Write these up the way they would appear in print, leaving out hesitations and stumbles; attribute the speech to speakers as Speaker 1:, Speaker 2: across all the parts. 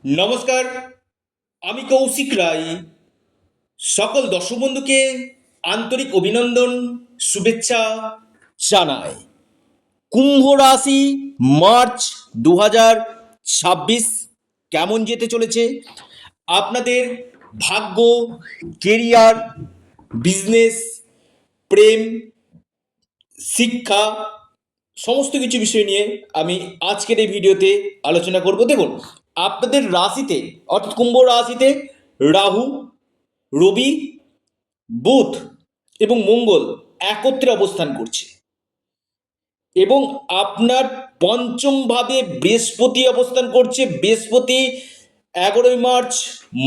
Speaker 1: নমস্কার, আমি কৌশিক রায়। সকল দর্শক বন্ধুকে আন্তরিক অভিনন্দন, শুভেচ্ছা জানাই। কুম্ভ রাশি মার্চ 2026 কেমন যেতে চলেছে? আপনাদের ভাগ্য, কেরিয়ার, বিজনেস, প্রেম, শিক্ষা সমস্ত কিছু বিষয় নিয়ে আমি আজকের এই ভিডিওতে আলোচনা করব। দেখুন, আপনাদের রাশিতে অর্থাৎ কুম্ভ রাশিতে রাহু, রবি, বুধ এবং মঙ্গল একত্রে অবস্থান করছে এবং আপনার পঞ্চম ভাবে বৃহস্পতি অবস্থান করছে। বৃহস্পতি 11ই মার্চ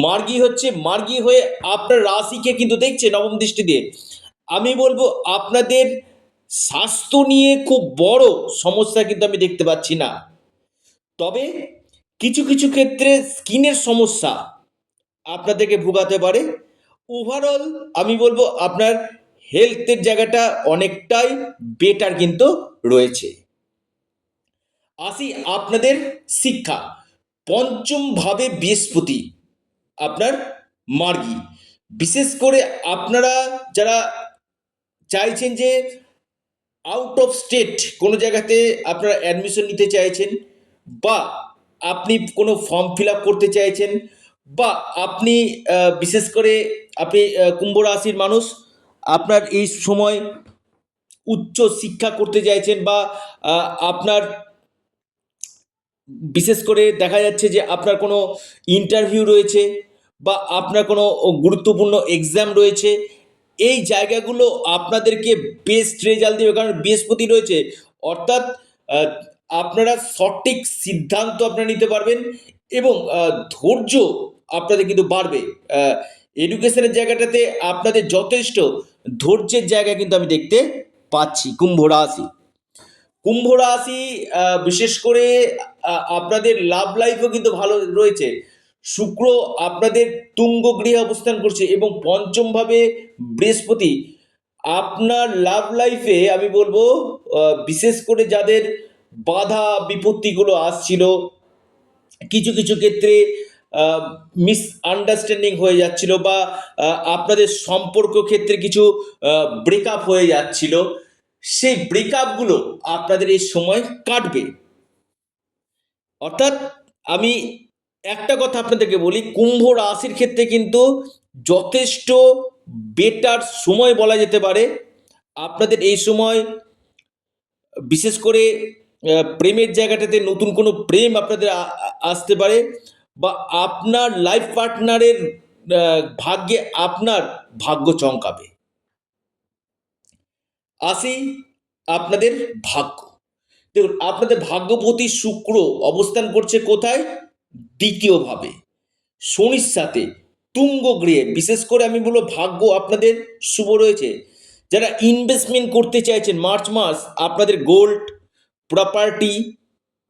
Speaker 1: মার্গী হচ্ছে, মার্গী হয়ে আপনার রাশিকে কিন্তু দেখছে নবম দৃষ্টি দিয়ে। আমি বলবো আপনাদের স্বাস্থ্য নিয়ে খুব বড় সমস্যা কিন্তু আমি দেখতে পাচ্ছি না, তবে কিছু কিছু ক্ষেত্রে স্কিনের সমস্যা আপনাদেরকে ভোগাতে পারে। ওভারঅল আমি বলবো আপনার হেলথের জায়গাটা অনেকটাই বেটার কিন্তু রয়েছে। আসি আপনাদের শিক্ষা। পঞ্চম ভাবে বৃহস্পতি আপনার মার্গী, বিশেষ করে আপনারা যারা চাইছেন যে আউট অফ স্টেট কোনো জায়গাতে আপনারা অ্যাডমিশন নিতে চাইছেন, বা আপনি কোনো ফর্ম ফিল আপ করতে চাইছেন, বা আপনি বিশেষ করে আপনি কুম্ভ রাশির মানুষ, আপনার এই সময় উচ্চ শিক্ষা করতে চাইছেন, বা আপনার বিশেষ করে দেখা যাচ্ছে যে আপনার কোনো ইন্টারভিউ রয়েছে, বা আপনার কোনো গুরুত্বপূর্ণ এক্সাম রয়েছে, এই জায়গাগুলো আপনাদেরকে বেস্ট রেজাল্ট দেবে, কারণ বৃহস্পতি রয়েছে। অর্থাৎ আহ, আপনারা সঠিক সিদ্ধান্ত আপনারা নিতে পারবেন এবং ধৈর্য আপনাদের কিন্তু বাড়বে। এডুকেশনের জায়গাটাতে আপনাদের যথেষ্ট ধৈর্যের জায়গা কিন্তু আমি দেখতে পাচ্ছি। কুম্ভ রাশি বিশেষ করে আপনাদের লাভ লাইফও কিন্তু ভালো রয়েছে। শুক্র আপনাদের তুঙ্গ গৃহে অবস্থান করছে এবং পঞ্চম ভাবে বৃহস্পতি আপনার লাভ লাইফে আমি বলবো বিশেষ করে যাদের বাধা বিপত্তিগুলো আসছিল, কিছু কিছু ক্ষেত্রে মিস আন্ডারস্ট্যান্ডিং হয়ে যাচ্ছিল, বা আপনাদের সম্পর্ক ক্ষেত্রে কিছু ব্রেকআপ হয়ে যাচ্ছিল, সেই ব্রেকআপগুলো আপনাদের এই সময় কাটবে। অর্থাৎ আমি একটা কথা আপনাদেরকে বলি, কুম্ভ রাশির ক্ষেত্রে কিন্তু যথেষ্ট বেটার সময় বলা যেতে পারে। আপনাদের এই সময় বিশেষ করে প্রেমের জায়গাটাতে নতুন কোনো প্রেম আপনাদের আসতে পারে, বা আপনার লাইফ পার্টনারের ভাগ্যে আপনার ভাগ্য চমকাবে। আসি আপনাদের ভাগ্য। দেখুন, আপনাদের ভাগ্যপতি শুক্র অবস্থান করছে কোথায়? দ্বিতীয় ভাবে, শনির সাথে তুঙ্গ গৃহে। বিশেষ করে আমি বলবো ভাগ্য আপনাদের শুভ রয়েছে। যারা ইনভেস্টমেন্ট করতে চাইছেন মার্চ মাস, আপনাদের গোল্ড প্রপার্টি,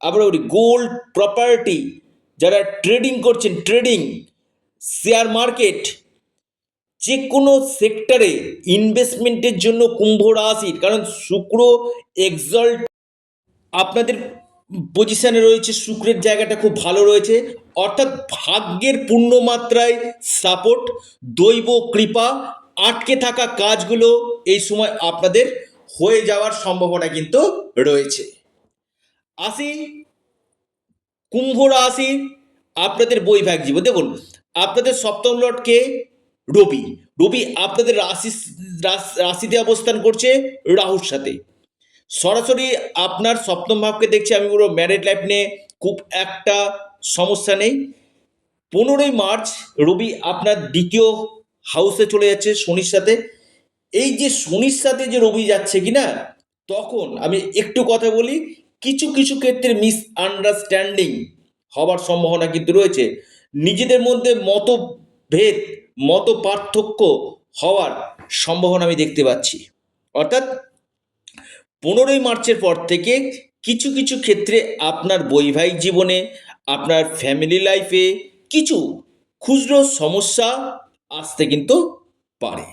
Speaker 1: আবার বলি গোল্ড প্রপার্টি, যারা ট্রেডিং করছেন, ট্রেডিং, শেয়ার মার্কেট, যে কোনো সেক্টরে ইনভেস্টমেন্টের জন্য কুম্ভ রাশির, কারণ শুক্র এক্সল্ট আপনাদের পজিশনে রয়েছে, শুক্রের জায়গাটা খুব ভালো রয়েছে। অর্থাৎ ভাগ্যের পূর্ণ মাত্রায় সাপোর্ট, দৈব কৃপা, আটকে থাকা কাজগুলো এই সময় আপনাদের হয়ে যাওয়ার সম্ভাবনা কিন্তু রয়েছে। আসি কুম্ভ রাশি আপনাদের বৈবাহিক জীবন। দেখুন, আপনাদের সপ্তম লর্ডকে রবি, রবি আপনাদের রাশিতে অবস্থান করছে রাহুর সাথে। সরাসরি আপনার সপ্তম ভাবকে দেখছি। আমি বলবো ম্যারিড লাইফ নিয়ে খুব একটা সমস্যা নেই। 15ই মার্চ রবি আপনার দ্বিতীয় হাউসে চলে যাচ্ছে শনির সাথে। এই যে শনির সাথে যে রবি যাচ্ছে কিনা, তখন আমি একটু কথা বলি, কিছু কিছু ক্ষেত্রে মিস আন্ডারস্ট্যান্ডিং হওয়ার সম্ভাবনা কিন্তু রয়েছে। নিজেদের মধ্যে মতভেদ, মত পার্থক্য হওয়ার সম্ভাবনা আমি দেখতে পাচ্ছি। অর্থাৎ 15ই মার্চের পর থেকে কিছু কিছু ক্ষেত্রে আপনার বৈবাহিক জীবনে, আপনার ফ্যামিলি লাইফে কিছু খুচরো সমস্যা আসতে কিন্তু পারে।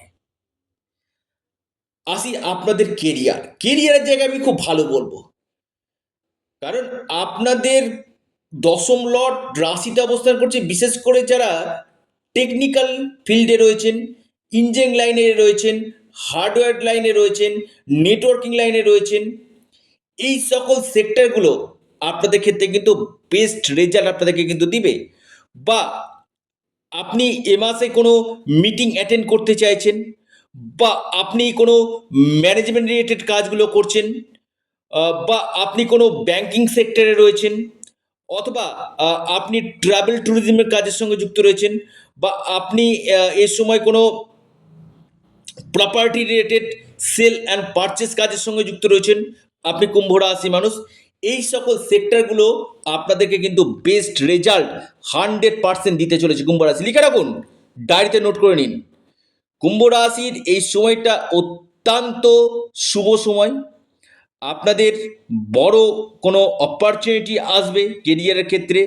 Speaker 1: আসি আপনাদের কেরিয়ারের জায়গায় আমি খুব ভালো বলবো, কারণ আপনাদের দশম লর্ড রাশিতে অবস্থান করছে, বিশেষ করে যারা টেকনিক্যাল ফিল্ডে রয়েছেন, ইঞ্জিনিয়ারিং লাইনে রয়েছেন, হার্ডওয়্যার লাইনে রয়েছেন, নেটওয়ার্কিং লাইনে রয়েছেন, এই সকল সেক্টরগুলো আপনাদের ক্ষেত্রে কিন্তু বেস্ট রেজাল্ট আপনাদেরকে কিন্তু দিবে। বা আপনি এ মাসে কোনো মিটিং অ্যাটেন্ড করতে চাইছেন, বা আপনি কোনো ম্যানেজমেন্ট রিলেটেড কাজগুলো করছেন, বা আপনি কোনো ব্যাংকিং সেক্টরে রয়েছেন, অথবা আপনি ট্রাভেল ট্যুরিজমের কাজের সঙ্গে যুক্ত রয়েছেন, বা আপনি এ সময় কোনো property related sale and purchase কাজের সঙ্গে যুক্ত রয়েছেন, আপনি কুম্ভ রাশি মানুষ, এই সকল সেক্টরগুলো আপনাদেরকে কিন্তু বেস্ট রেজাল্ট 100% দিতে চলেছে কুম্ভ রাশি। লিখে রাখুন, ডায়েরিতে নোট করে নিন। কুম্ভ রাশির এই সময়টা অত্যন্ত শুভ সময়। আপনাদের বড় কোনো অপরচুনিটি আসবে কেরিয়ারের ক্ষেত্রে,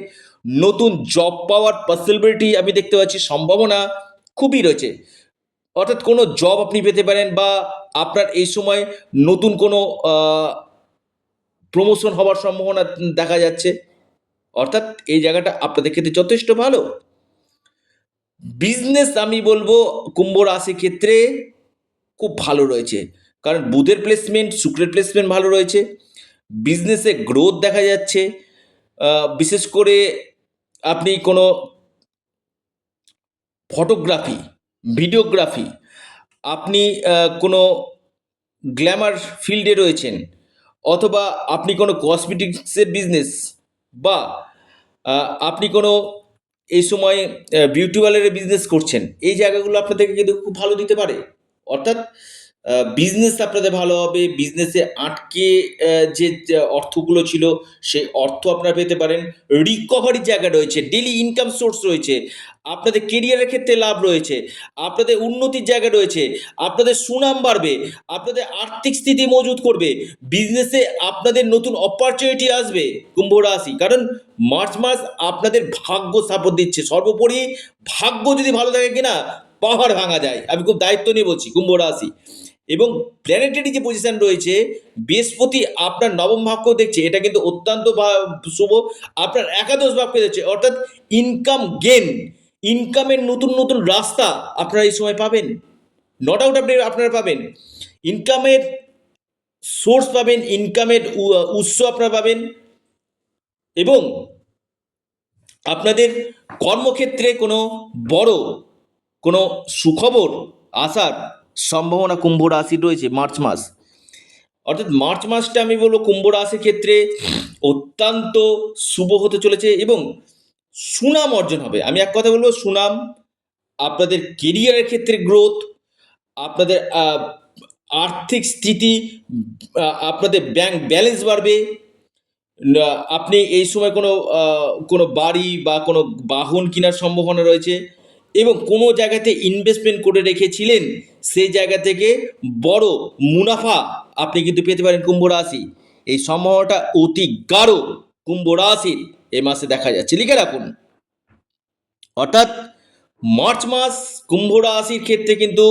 Speaker 1: নতুন জব পাওয়ার পসিবিলিটি আমি দেখতে পাচ্ছি, সম্ভাবনা খুবই রয়েছে। অর্থাৎ কোনো জব আপনি পেতে পারেন, বা আপনার এই সময় নতুন কোনো প্রমোশন হওয়ার সম্ভাবনা দেখা যাচ্ছে। অর্থাৎ এই জায়গাটা আপনাদের ক্ষেত্রে যথেষ্ট ভালো। বিজনেস আমি বলবো কুম্ভ রাশির ক্ষেত্রে খুব ভালো রয়েছে, কারণ বুধের প্লেসমেন্ট, শুক্রের প্লেসমেন্ট ভালো রয়েছে। বিজনেসে গ্রোথ দেখা যাচ্ছে। বিশেষ করে আপনি কোনো ফটোগ্রাফি, ভিডিওগ্রাফি, আপনি কোনো গ্ল্যামার ফিল্ডে রয়েছেন, অথবা আপনি কোনো কসমেটিক্সের বিজনেস, বা আপনি কোনো এই সময় বিউটি পার্লারের বিজনেস করছেন, এই জায়গাগুলো আপনাদেরকে কিন্তু খুব ভালো দিতে পারে। অর্থাৎ বিজনেস আপনাদের ভালো হবে। বিজনেসে আটকে যে অর্থগুলো ছিল, সেই অর্থ আপনারা পেতে পারেন। রিকভারির জায়গা রয়েছে, ডেলি ইনকাম সোর্স রয়েছে, আপনাদের কেরিয়ারের ক্ষেত্রে লাভ রয়েছে, আপনাদের উন্নতির জায়গা রয়েছে, আপনাদের সুনাম বাড়বে, আপনাদের আর্থিক স্থিতি মজবুত করবে, বিজনেসে আপনাদের নতুন অপরচুনিটি আসবে কুম্ভ রাশি। কারণ মার্চ মাস আপনাদের ভাগ্য সাপোর্ট দিচ্ছে। সর্বোপরি ভাগ্য যদি ভালো থাকে কিনা, পাহাড় ভাঙা যায়। আমি খুব দায়িত্ব নিয়ে বলছি কুম্ভ রাশি। এবং প্ল্যানেটারি যে পজিশন রয়েছে, বৃহস্পতি আপনার নবম ভাবকে দেখছে, এটা কিন্তু অত্যন্ত শুভ। আপনার একাদশ ভাবকে দেখছে, অর্থাৎ ইনকাম গেন, ইনকামের নতুন নতুন রাস্তা আপনারা এই সময় পাবেন। নট আউট আপনারা পাবেন, ইনকামের সোর্স পাবেন, ইনকামের উৎস আপনারা পাবেন। এবং আপনাদের কর্মক্ষেত্রে কোনো বড় কোনো সুখবর আসার সম্ভাবনা কুম্ভ রাশির রয়েছে মার্চ মাস। অর্থাৎ মার্চ মাসটা আমি বলবো কুম্ভ রাশির ক্ষেত্রে অত্যন্ত শুভ হতে চলেছে, এবং সুনাম অর্জন হবে। আমি এক কথা বলবো, সুনাম, আপনাদের কেরিয়ারের ক্ষেত্রে গ্রোথ, আপনাদের আর্থিক স্থিতি, আপনাদের ব্যাংক ব্যালেন্স বাড়বে। আপনি এই সময় কোনো কোনো বাড়ি বা কোনো বাহন কেনার সম্ভাবনা রয়েছে, এবং কোনো জায়গাতে ইনভেস্টমেন্ট করে রেখেছিলেন, সেই জায়গা থেকে বড় মুনাফা আপনি কিন্তু পেতে পারেন কুম্ভ রাশি। এই সম্ভাবনাটা অতি গাঢ় কুম্ভ রাশির এ মাসে দেখা যাচ্ছে। লিখে রাখুন। অর্থাৎ মার্চ মাস কুম্ভ রাশির ক্ষেত্রে কিন্তু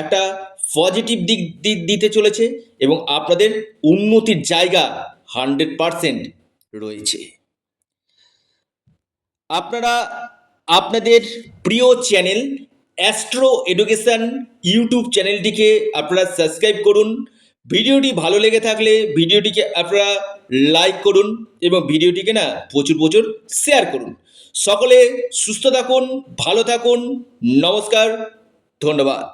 Speaker 1: একটা পজিটিভ দিক দিতে চলেছে, এবং আপনাদের উন্নতির জায়গা 100% রয়েছে। আপনারা আপনাদের প্রিয় চ্যানেল অ্যাস্ট্রো এডুকেশন ইউটিউব চ্যানেলটিকে আপনারা সাবস্ক্রাইব করুন। ভিডিওটি ভালো লেগে থাকলে ভিডিওটিকে আপনারা লাইক করুন, এবং ভিডিওটিকে না প্রচুর প্রচুর শেয়ার করুন। সকলে সুস্থ থাকুন, ভালো থাকুন। নমস্কার, ধন্যবাদ।